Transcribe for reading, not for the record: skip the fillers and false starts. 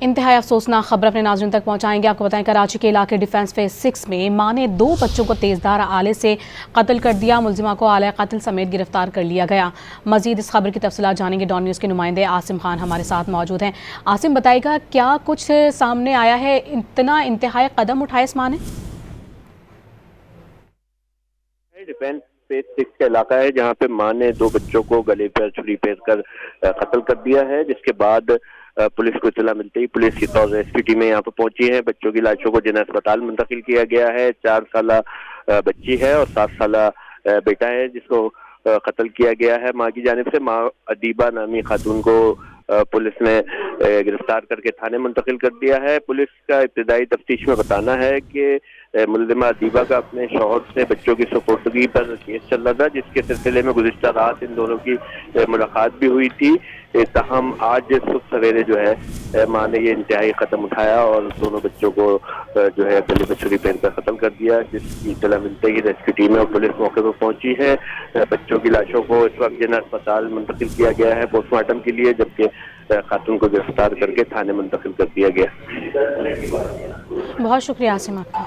انتہائی افسوسناک خبر اپنے ناظرین تک پہنچائیں گے. آپ کو بتائیں کراچی کے علاقے ڈیفنس فیز 6 میں ماں نے 2 بچوں کو تیزدھار آلے سے قتل کر دیا. ملزمہ کو آلہ قتل سمیت گرفتار کر لیا گیا. مزید اس خبر کی تفصیلات جانیں گے. ڈان نیوز کے نمائندے عاصم خان ہمارے ساتھ موجود ہیں. عاصم بتائے گا کیا کچھ سامنے آیا ہے, اتنا انتہائی قدم اٹھائے اس ماں نے؟ ڈیفنس فیز 6 کا علاقہ ہے جہاں پہ ماں نے 2 بچوں کو گلے پر چھری پھیر کر قتل کر دیا ہے, جس کے بعد پولیس کو اطلاع ملتے ہی پولیس کی ریسکیو ٹیمیں یہاں پہ پہنچی ہیں. بچوں کی لاشوں کو جناح اسپتال منتقل کیا گیا ہے. 4 سالہ بچی ہے اور 7 سالہ بیٹا ہے جس کو قتل کیا گیا ہے ماں کی جانب سے. ماں ادیبہ نامی خاتون کو پولیس نے گرفتار کر کے تھانے منتقل کر دیا ہے. پولیس کا ابتدائی تفتیش میں بتانا ہے کہ ملزمہ ادیبہ کا اپنے شوہر سے بچوں کی سپردگی پر کیس چل رہا تھا, جس کے سلسلے میں گزشتہ رات ان دونوں کی ملاقات بھی ہوئی تھی. تاہم آج صبح سویرے جو ہے ماں نے یہ انتہائی قدم اٹھایا اور دونوں بچوں کو جو ہے گلے میں چھری پہن کر قتل کر دیا, جس کی اطلاع ملتے ہی ریسکیو ٹیم اور پولیس موقع پر پہنچی ہے. بچوں کی لاشوں کو اس وقت جناح اسپتال منتقل کیا گیا ہے پوسٹ مارٹم کے لیے, جبکہ خاتون کو گرفتار کر کے تھانے منتقل کر دیا گیا. بہت شکریہ عاصم آپ کا.